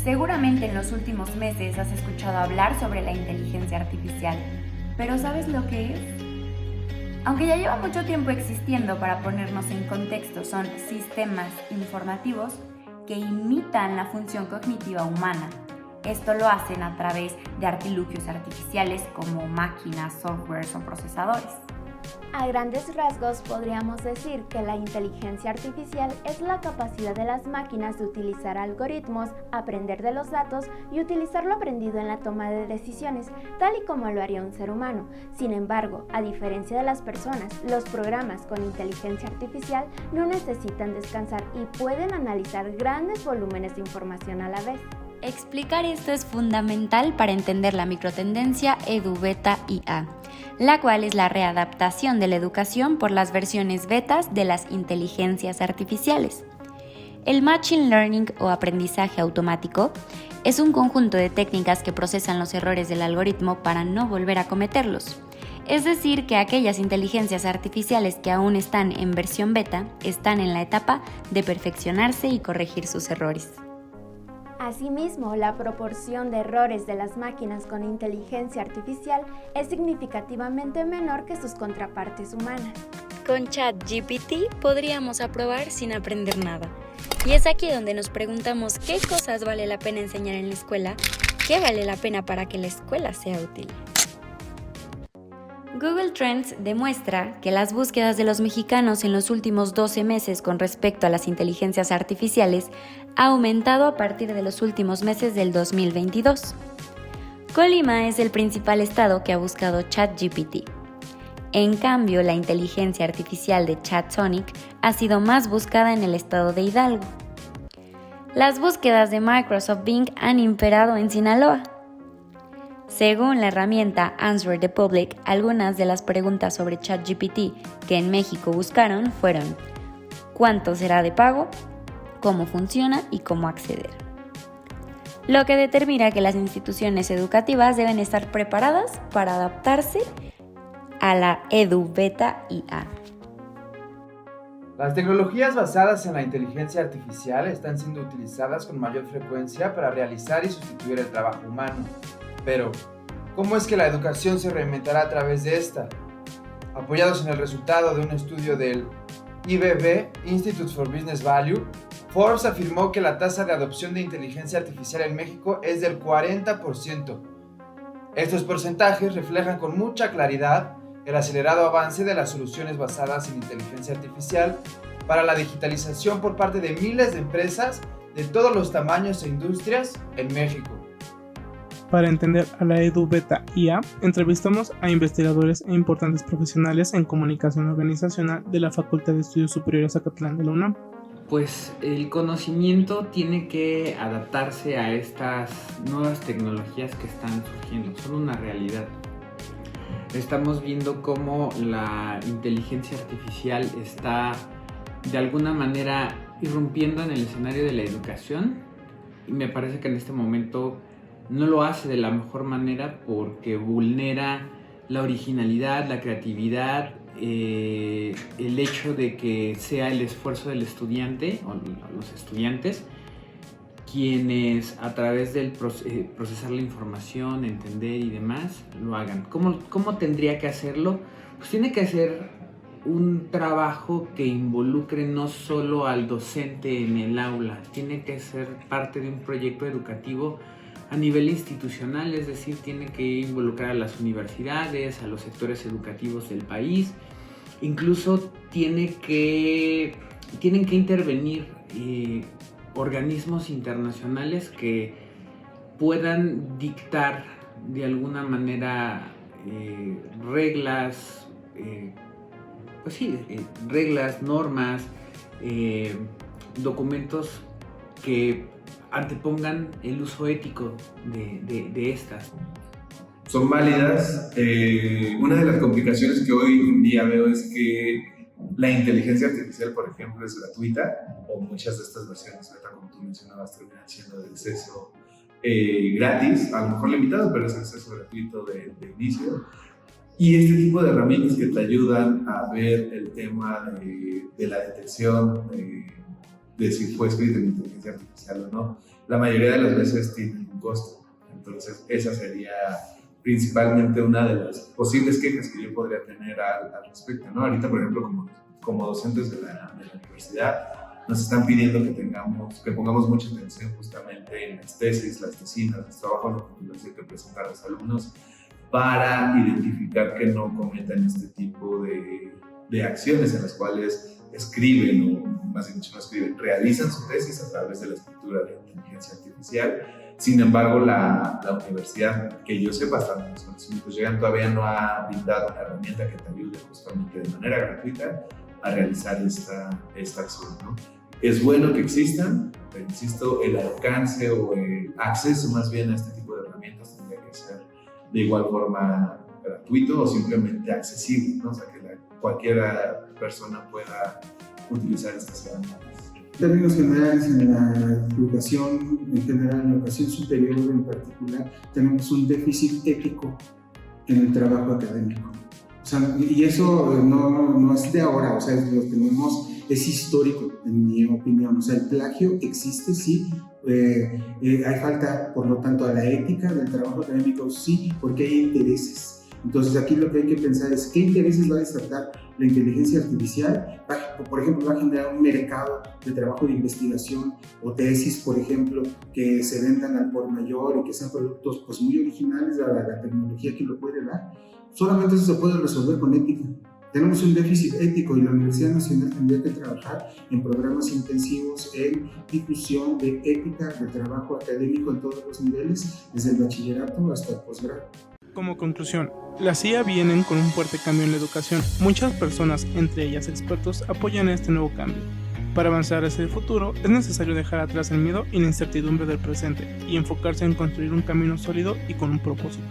Seguramente en los últimos meses has escuchado hablar sobre la inteligencia artificial, pero ¿sabes lo que es? Aunque ya lleva mucho tiempo existiendo, para ponernos en contexto, son sistemas informativos que imitan la función cognitiva humana. Esto lo hacen a través de artilugios artificiales como máquinas, softwares o procesadores. A grandes rasgos podríamos decir que la inteligencia artificial es la capacidad de las máquinas de utilizar algoritmos, aprender de los datos y utilizar lo aprendido en la toma de decisiones, tal y como lo haría un ser humano. Sin embargo, a diferencia de las personas, los programas con inteligencia artificial no necesitan descansar y pueden analizar grandes volúmenes de información a la vez. Explicar esto es fundamental para entender la microtendencia Edu-Beta-IA, la cual es la readaptación de la educación por las versiones betas de las inteligencias artificiales. El Machine Learning o aprendizaje automático es un conjunto de técnicas que procesan los errores del algoritmo para no volver a cometerlos. Es decir, que aquellas inteligencias artificiales que aún están en versión beta están en la etapa de perfeccionarse y corregir sus errores. Asimismo, la proporción de errores de las máquinas con inteligencia artificial es significativamente menor que sus contrapartes humanas. Con ChatGPT podríamos aprobar sin aprender nada. Y es aquí donde nos preguntamos qué cosas vale la pena enseñar en la escuela, qué vale la pena para que la escuela sea útil. Google Trends demuestra que las búsquedas de los mexicanos en los últimos 12 meses con respecto a las inteligencias artificiales ha aumentado a partir de los últimos meses del 2022. Colima es el principal estado que ha buscado ChatGPT. En cambio, la inteligencia artificial de ChatSonic ha sido más buscada en el estado de Hidalgo. Las búsquedas de Microsoft Bing han imperado en Sinaloa. Según la herramienta Answer the Public, algunas de las preguntas sobre ChatGPT que en México buscaron fueron: ¿cuánto será de pago?, ¿cómo funciona y cómo acceder? Lo que determina que las instituciones educativas deben estar preparadas para adaptarse a la Edu-Beta-IA. Las tecnologías basadas en la inteligencia artificial están siendo utilizadas con mayor frecuencia para realizar y sustituir el trabajo humano. Pero, ¿cómo es que la educación se reinventará a través de esta? Apoyados en el resultado de un estudio del IBB, Institute for Business Value, Forbes afirmó que la tasa de adopción de inteligencia artificial en México es del 40%. Estos porcentajes reflejan con mucha claridad el acelerado avance de las soluciones basadas en inteligencia artificial para la digitalización por parte de miles de empresas de todos los tamaños e industrias en México. Para entender a la Edu-Beta-IA, entrevistamos a investigadores e importantes profesionales en comunicación organizacional de la Facultad de Estudios Superiores Zacatlán de la UNAM. Pues el conocimiento tiene que adaptarse a estas nuevas tecnologías que están surgiendo, son una realidad. Estamos viendo cómo la inteligencia artificial está de alguna manera irrumpiendo en el escenario de la educación, y me parece que en este momento no lo hace de la mejor manera porque vulnera la originalidad, la creatividad, el hecho de que sea el esfuerzo del estudiante o los estudiantes quienes a través del procesar la información, entender y demás, lo hagan. ¿Cómo tendría que hacerlo? Pues tiene que hacer un trabajo que involucre no solo al docente en el aula, tiene que ser parte de un proyecto educativo a nivel institucional, es decir, tiene que involucrar a las universidades, a los sectores educativos del país, incluso tienen que intervenir organismos internacionales que puedan dictar de alguna manera reglas, reglas, normas, documentos que antepongan el uso ético de estas. Son válidas. Una de las complicaciones que hoy en día veo es que la inteligencia artificial, por ejemplo, es gratuita, o muchas de estas versiones, como tú mencionabas, terminan siendo de acceso gratis, a lo mejor limitado, pero es acceso gratuito de inicio. Y este tipo de herramientas que te ayudan a ver el tema de la detección de si fue escrito en inteligencia artificial o no, la mayoría de las veces tienen un costo. Entonces, esa sería principalmente una de las posibles quejas que yo podría tener al respecto, ¿no? Ahorita, por ejemplo, como docentes de la universidad, nos están pidiendo que pongamos mucha atención justamente en las tesis, las tesinas, los trabajos de titulación que presentan los alumnos para identificar que no cometan este tipo de acciones en las cuales escriben, o más bien dicho, no escriben, realizan su tesis a través de la escritura de inteligencia artificial. Sin embargo, la universidad, que yo sepa, hasta donde los conocimientos llegan, todavía no ha brindado una herramienta que te ayude justamente de manera gratuita a realizar esta acción, ¿no? Es bueno que existan, pero insisto, el alcance o el acceso más bien a este tipo de herramientas tendría que ser de igual forma gratuito o simplemente accesible, ¿no? O sea, que cualquier persona pueda utilizar estas herramientas. En términos generales, en la educación, en general, en la educación superior en particular, tenemos un déficit ético en el trabajo académico. O sea, y eso no es de ahora, o sea, lo tenemos, es histórico, en mi opinión. O sea, el plagio existe, sí. Hay falta, por lo tanto, a la ética del trabajo académico, sí, porque hay intereses. Entonces, aquí lo que hay que pensar es qué intereses va a desatar la inteligencia artificial. Por ejemplo, va a generar un mercado de trabajo de investigación o tesis, por ejemplo, que se vendan al por mayor y que sean productos pues, muy originales a la tecnología que lo puede dar. Solamente eso se puede resolver con ética. Tenemos un déficit ético y la Universidad Nacional tendría que trabajar en programas intensivos en difusión de ética de trabajo académico en todos los niveles, desde el bachillerato hasta el posgrado. Como conclusión, las IA vienen con un fuerte cambio en la educación. Muchas personas, entre ellas expertos, apoyan este nuevo cambio. Para avanzar hacia el futuro, es necesario dejar atrás el miedo y la incertidumbre del presente y enfocarse en construir un camino sólido y con un propósito.